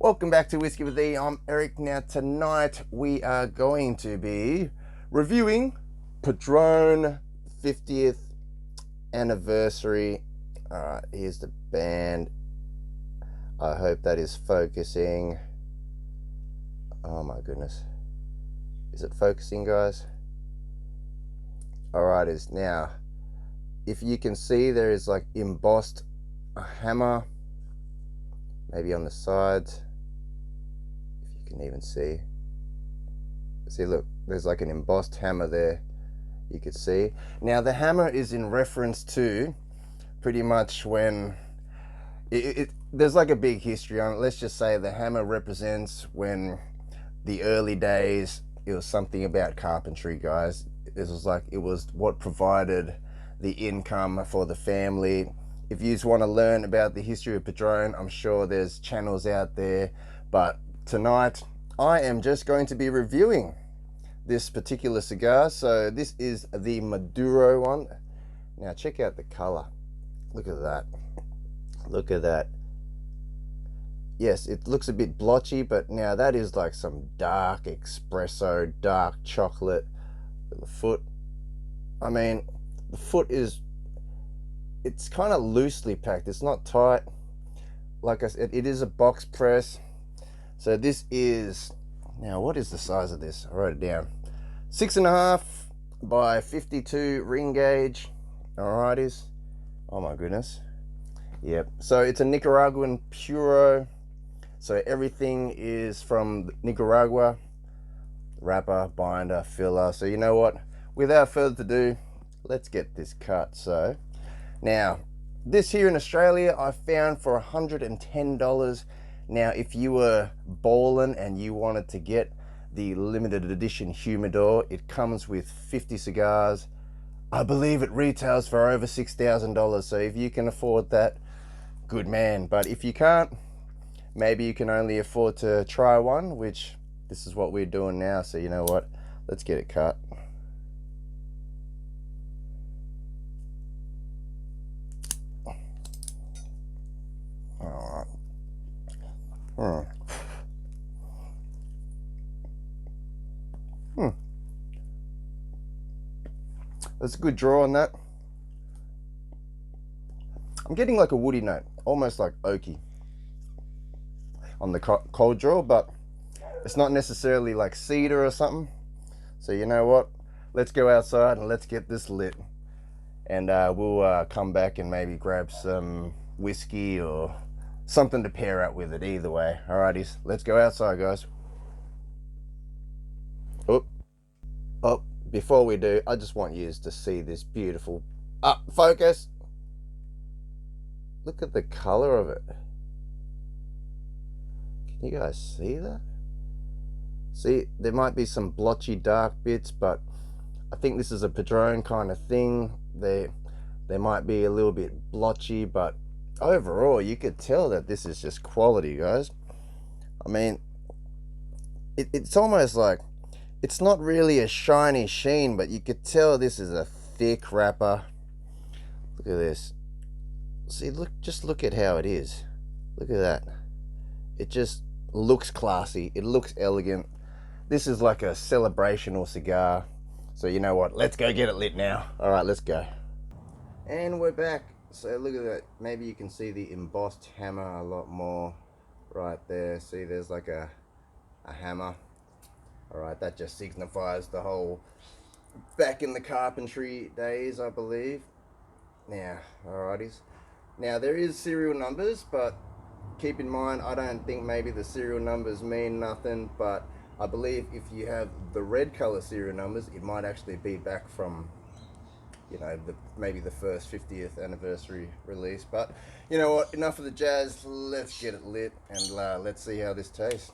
Welcome back to Whiskey with E. I'm Eric. Now tonight we are going to be reviewing Padron 50th anniversary. Alright, here's the band. I hope that is focusing. Oh my goodness. Is it focusing, guys? Alright, is now. If you can see, there is like embossed a hammer, maybe on the sides. If you can even see. See, look, there's like an embossed hammer there. You could see. Now the hammer is in reference to pretty much when there's like a big history on it. Let's just say the hammer represents when the early days, it was something about carpentry, guys. This was like, it was what provided the income for the family. If you just want to learn about the history of Padron, I'm sure there's channels out there, but tonight I am just going to be reviewing this particular cigar. So this is the Maduro one. Now check out the color. Look at that. Look at that. Yes, it looks a bit blotchy, but now that is like some dark espresso, dark chocolate. The foot, I mean, the foot is, it's kind of loosely packed. It's not tight. Like I said, it is a box press. So this is, now what is the size of this? I wrote it down. 6.5 by 52 ring gauge. Alrighties. Oh my goodness. Yep. So it's a Nicaraguan Puro. So everything is from Nicaragua. Wrapper, binder, filler. So you know what? Without further ado, let's get this cut. So now, this here in Australia, I found for $110. Now, if you were ballin' and you wanted to get the limited edition humidor, it comes with 50 cigars. I believe it retails for over $6,000. So if you can afford that, good man. But if you can't, maybe you can only afford to try one, which this is what we're doing now. So you know what? Let's get it cut. All right. That's a good draw on that. I'm getting like a woody note, almost like oaky on the cold draw, but it's not necessarily like cedar or something. So you know what? Let's go outside and let's get this lit. And we'll come back and maybe grab some whiskey or something to pair up with it. Either way. Alrighties, let's go outside, guys. Oh, before we do, I just want you to see this beautiful, focus. Look at the color of it. Can you guys see that? See, there might be some blotchy dark bits, but I think this is a Padron kind of thing. They might be a little bit blotchy, but overall you could tell that this is just quality, guys. I mean, it's almost like, it's not really a shiny sheen, but you could tell this is a thick wrapper. Look at this. See, just look at how it is. Look at that. It just looks classy. It looks elegant. This is like a celebrational cigar. So you know what? Let's go get it lit now. All right, let's go. And we're back. So look at that. Maybe you can see the embossed hammer a lot more right there. See, there's like a hammer. All right, that just signifies the whole back in the carpentry days, I believe. Now, alrighties. Now there is serial numbers, but keep in mind, I don't think maybe the serial numbers mean nothing, but I believe if you have the red color serial numbers, it might actually be back from, you know, maybe the first 50th anniversary release. But you know what, enough of the jazz. Let's get it lit and let's see how this tastes.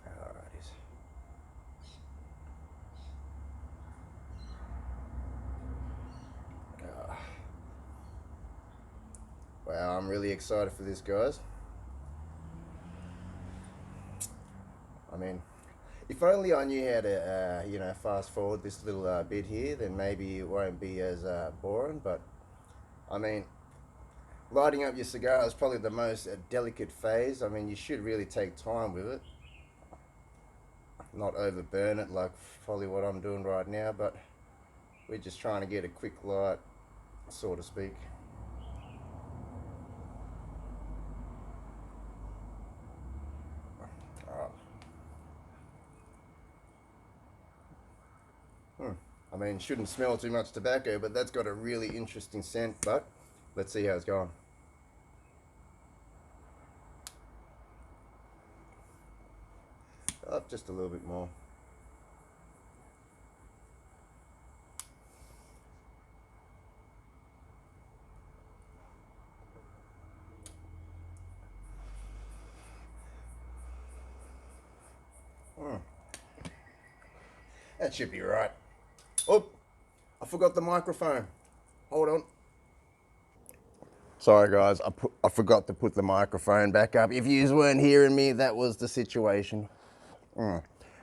Alrighties. Wow, I'm really excited for this, guys. I mean, if only I knew how to, you know, fast forward this little bit here, then maybe it won't be as boring. But I mean, lighting up your cigar is probably the most delicate phase. I mean, you should really take time with it, not overburn it like probably what I'm doing right now, but we're just trying to get a quick light, so to speak. Oh. I mean, shouldn't smell too much tobacco, but that's got a really interesting scent, but let's see how it's going. Up just a little bit more. Mm. That should be right. Oh, I forgot the microphone. Hold on. Sorry, guys. I forgot to put the microphone back up. If you weren't hearing me, that was the situation.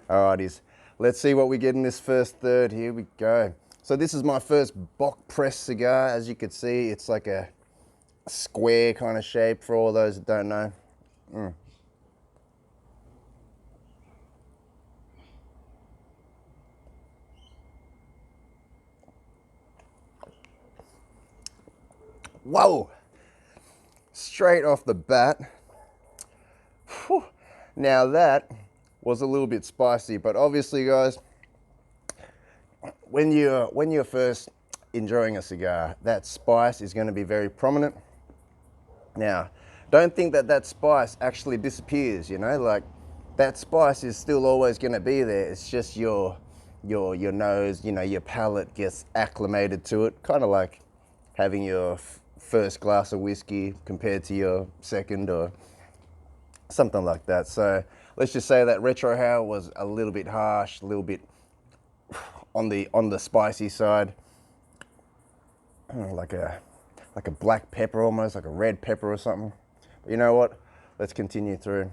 Alrighties. Let's see what we get in this first third. Here we go. So this is my first Bock press cigar. As you can see, it's like a square kind of shape for all those that don't know. Whoa! Straight off the bat. Whew. Now that was a little bit spicy, but obviously, guys, when you're first enjoying a cigar, that spice is going to be very prominent. Now, don't think that that spice actually disappears. You know, like that spice is still always going to be there. It's just your nose, you know, your palate gets acclimated to it, kind of like having your first glass of whiskey compared to your second or something like that. So let's just say that retro hail was a little bit harsh, a little bit on the spicy side, like a black pepper almost, like a red pepper or something. But you know what? Let's continue through.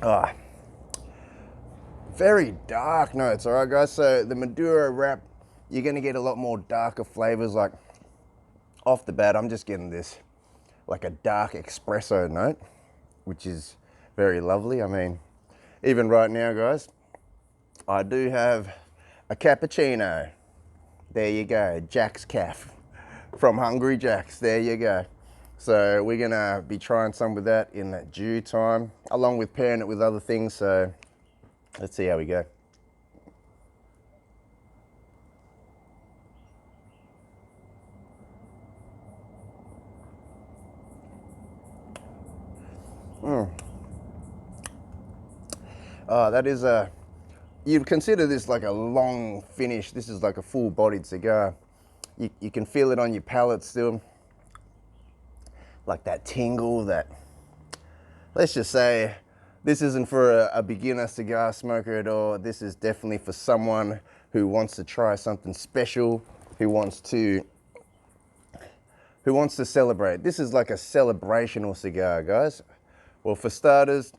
Ah, very dark notes, all right, guys. So the Maduro wrap, you're gonna get a lot more darker flavors. Like off the bat, I'm just getting this like a dark espresso note, which is very lovely. I mean, even right now, guys, I do have a cappuccino. There you go, Jack's Caf from Hungry Jack's. There you go. So we're gonna be trying some with that in due time, along with pairing it with other things. So let's see how we go. That is a, you'd consider this like a long finish. This is like a full-bodied cigar. You can feel it on your palate still, like that tingle. That, let's just say, this isn't for a beginner cigar smoker at all. This is definitely for someone who wants to try something special, who wants to celebrate. This is like a celebrational cigar, guys. Well, for starters,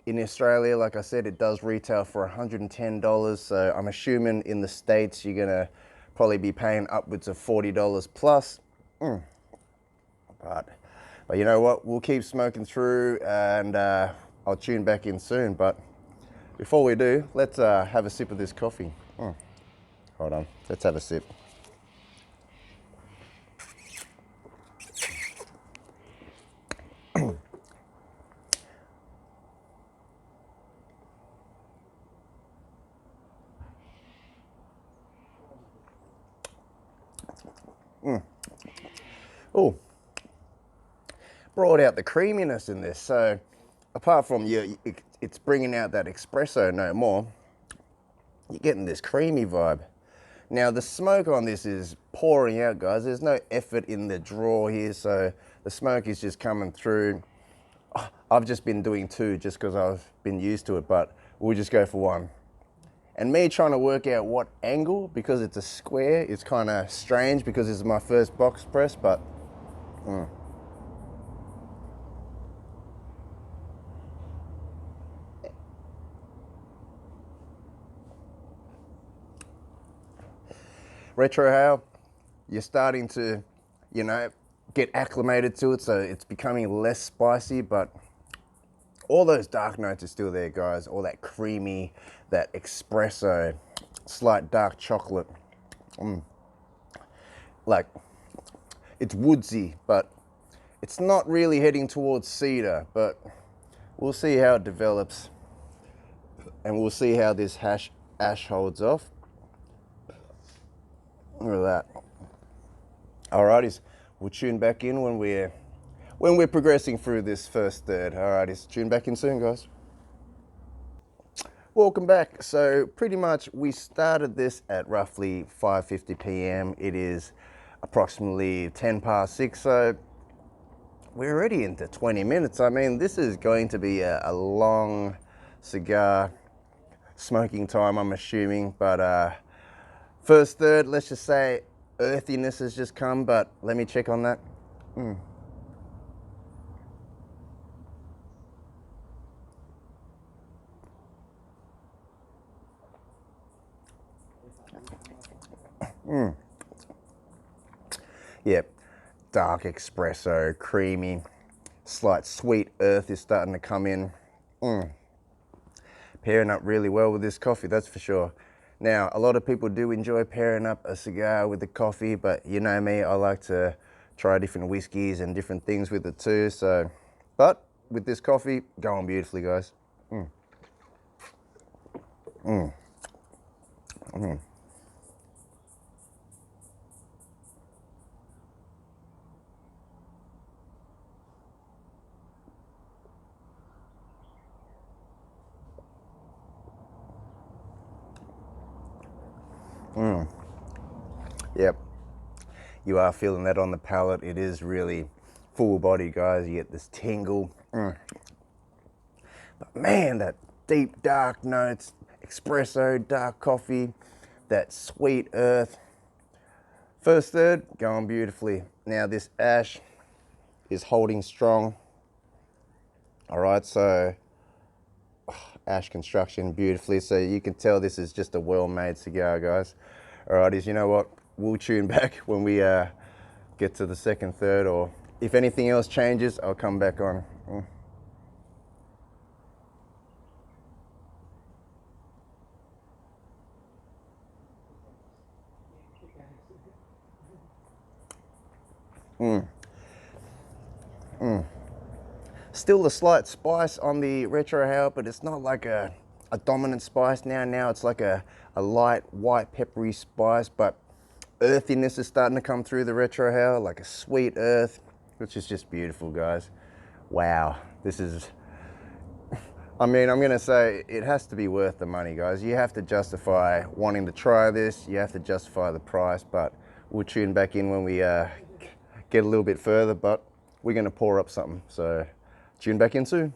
in Australia, like I said, it does retail for $110. So I'm assuming in the States, you're gonna probably be paying upwards of $40 plus. But you know what? We'll keep smoking through, and I'll tune back in soon. But before we do, let's have a sip of this coffee. Hold on, let's have a sip. Oh, brought out the creaminess in this. So apart from it's bringing out that espresso no more, you're getting this creamy vibe. Now the smoke on this is pouring out, guys. There's no effort in the draw here, so the smoke is just coming through. I've just been doing two just because I've been used to it, but we'll just go for one. And me trying to work out what angle, because it's a square, it's kind of strange because this is my first box press, but retrohale, you're starting to, you know, get acclimated to it, so it's becoming less spicy, but all those dark notes are still there, guys. All that creamy, that espresso, slight dark chocolate. Like, it's woodsy, but it's not really heading towards cedar, but we'll see how it develops, and we'll see how this ash holds off. Look at that. Alrighties, we'll tune back in when we're progressing through this first third. Alrighties, tune back in soon, guys. Welcome back. So pretty much we started this at roughly 5:50 p.m. It is approximately 10 past 6, so we're already into 20 minutes. I mean, this is going to be a long cigar smoking time, I'm assuming, but first third, let's just say earthiness has just come, but let me check on that. Yep, dark espresso, creamy, slight sweet earth is starting to come in. Pairing up really well with this coffee, that's for sure. Now, a lot of people do enjoy pairing up a cigar with the coffee, but you know me, I like to try different whiskeys and different things with it too. So, but with this coffee, going beautifully, guys. Yep, you are feeling that on the palate. It is really full body, guys. You get this tingle. But man, that deep dark notes, espresso, dark coffee, that sweet earth. First third, going beautifully. Now this ash is holding strong. All right, so ash construction beautifully. So you can tell this is just a well-made cigar, guys. All righties, you know what? We'll tune back when we get to the second third, or if anything else changes, I'll come back on. Still a slight spice on the retrohale, but it's not like a dominant spice now. Now it's like a light white peppery spice, but earthiness is starting to come through the retrohale, like a sweet earth, which is just beautiful, guys. Wow, this is, I mean, I'm gonna say it has to be worth the money, guys. You have to justify wanting to try this. You have to justify the price, but we'll tune back in when we get a little bit further, but we're gonna pour up something, so tune back in soon.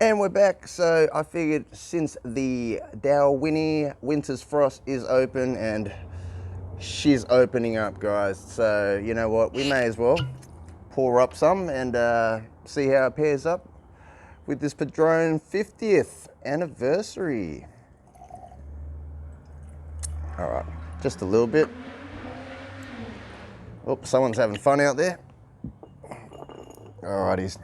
And we're back. So I figured since the Dow Winnie Winter's Frost is open and she's opening up, guys, so you know what, we may as well pour up some and see how it pairs up with this Padron 50th anniversary. All right, just a little bit. Oh, someone's having fun out there. Alrighties.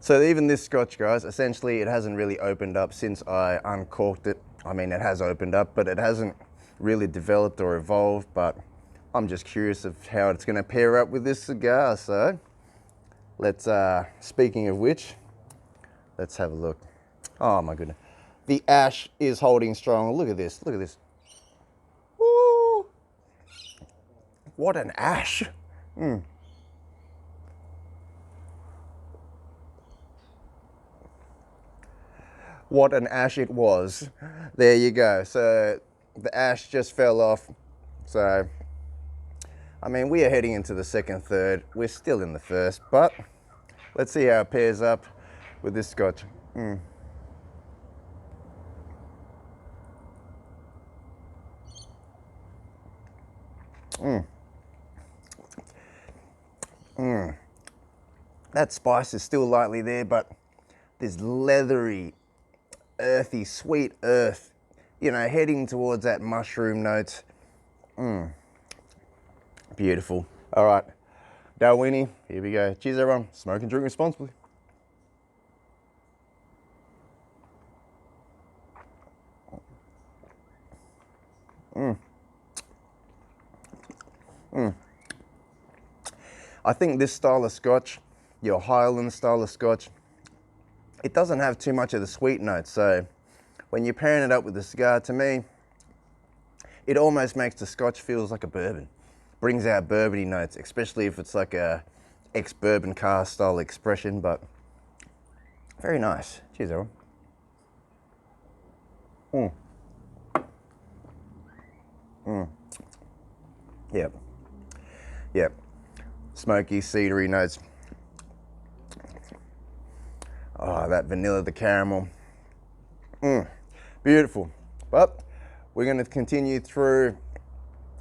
So even this scotch, guys, essentially it hasn't really opened up since I uncorked it. I mean, it has opened up, but it hasn't really developed or evolved, but I'm just curious of how it's gonna pair up with this cigar. So let's, speaking of which, let's have a look. Oh my goodness. The ash is holding strong. Look at this, look at this. Woo! What an ash. What an ash it was. There you go. So the ash just fell off. So, I mean, we are heading into the second third. We're still in the first, but let's see how it pairs up with this scotch. That spice is still lightly there, but this leathery, earthy, sweet earth you know, heading towards that mushroom note. Beautiful. All right, Dalwhinnie, here we go. Cheers, everyone. Smoke and drink responsibly. I think this style of scotch, your Highland style of scotch, it doesn't have too much of the sweet notes. So when you're pairing it up with the cigar, to me, it almost makes the scotch feels like a bourbon. Brings out bourbony notes, especially if it's like a ex-bourbon cask style expression, but very nice. Cheers, everyone. Yep. Yep. Smoky, cedary notes. Oh, that vanilla, the caramel. Beautiful. But we're going to continue through,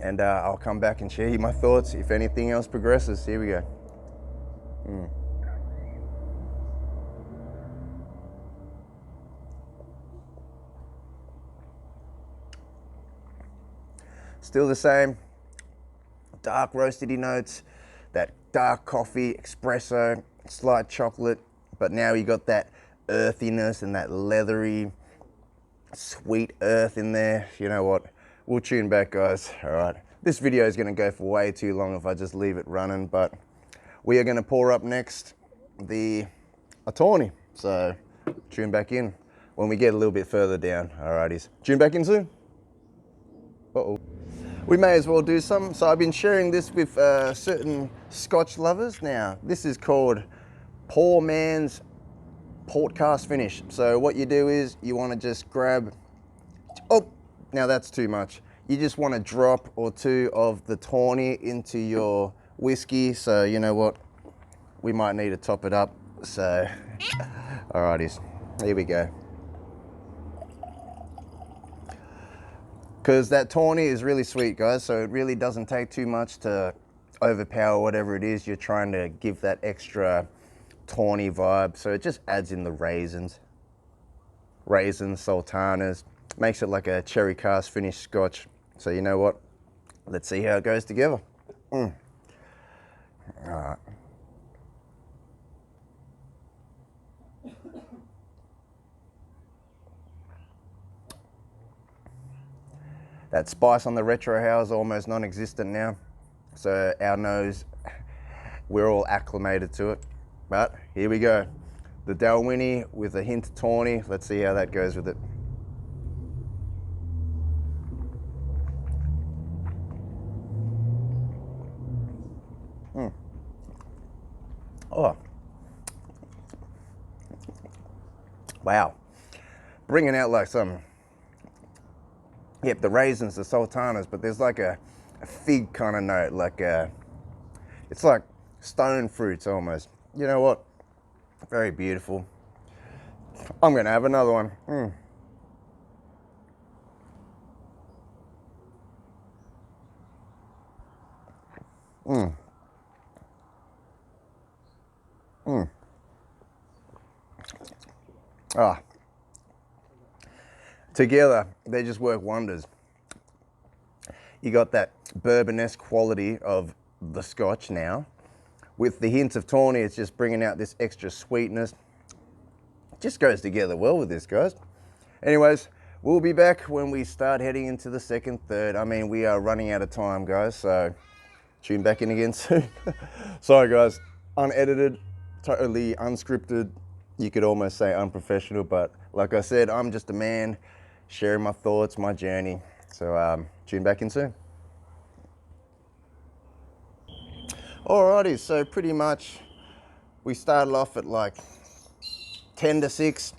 and I'll come back and share you my thoughts if anything else progresses. Here we go. Still the same. Dark roasty notes, that dark coffee, espresso, slight chocolate, but now you got that earthiness and that leathery, sweet earth in there. You know what? We'll tune back, guys. All right. This video is going to go for way too long if I just leave it running, but we are going to pour up next the Tawny. So tune back in when we get a little bit further down. Alrighties. Tune back in soon. Uh-oh. We may as well do some. So I've been sharing this with certain Scotch lovers. Now, this is called Poor Man's Port Cast Finish. So what you do is you want to just grab, oh, now that's too much. You just want a drop or two of the Tawny into your whiskey. So you know what? We might need to top it up. So, alrighties, here we go. Because that Tawny is really sweet, guys, so it really doesn't take too much to overpower whatever it is you're trying to give that extra Tawny vibe. So it just adds in the raisins, sultanas, makes it like a cherry cask finish scotch. So you know what? Let's see how it goes together. All right. That spice on the retro house is almost non-existent now. So our nose, we're all acclimated to it. But here we go. The Dalwhinnie with a hint of Tawny. Let's see how that goes with it. Oh. Wow. Bringing out like some, yep, the raisins, the sultanas, but there's like a fig kind of note, like it's like stone fruits almost. You know what? Very beautiful. I'm gonna have another one. Ah. Together, they just work wonders. You got that bourbonesque quality of the scotch now. With the hint of Tawny, it's just bringing out this extra sweetness. It just goes together well with this, guys. Anyways, we'll be back when we start heading into the second, third. I mean, we are running out of time, guys, so tune back in again soon. Sorry, guys. Unedited, totally unscripted. You could almost say unprofessional, but like I said, I'm just a man sharing my thoughts, my journey. So tune back in soon. Alrighty, so pretty much we started off at like 10 to 6.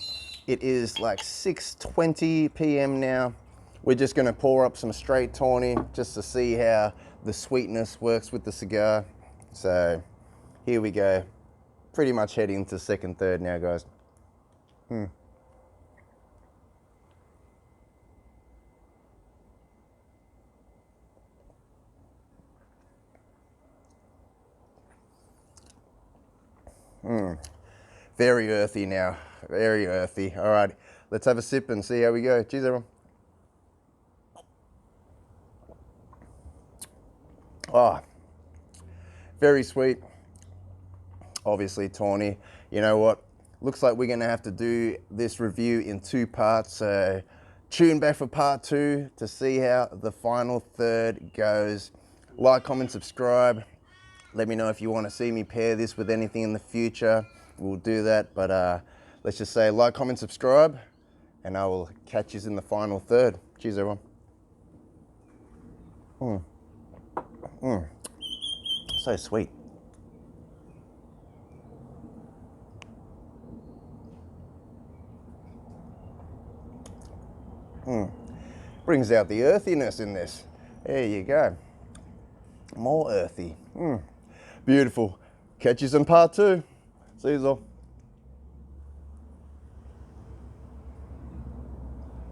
It is like 6:20 p.m. now. We're just gonna pour up some straight Tawny just to see how the sweetness works with the cigar. So here we go. Pretty much heading to second, third now, guys. Very earthy now, very earthy. All right, let's have a sip and see how we go. Cheers, everyone. Oh, very sweet. Obviously tawny. You know what? Looks like we're gonna have to do this review in 2 parts. So tune back for part 2 to see how the final third goes. Like, comment, subscribe. Let me know if you want to see me pair this with anything in the future. We'll do that. But let's just say like, comment, subscribe, and I will catch you in the final third. Cheers, everyone. So sweet. Brings out the earthiness in this. There you go. More earthy. Beautiful. Catch you in part 2. See you all.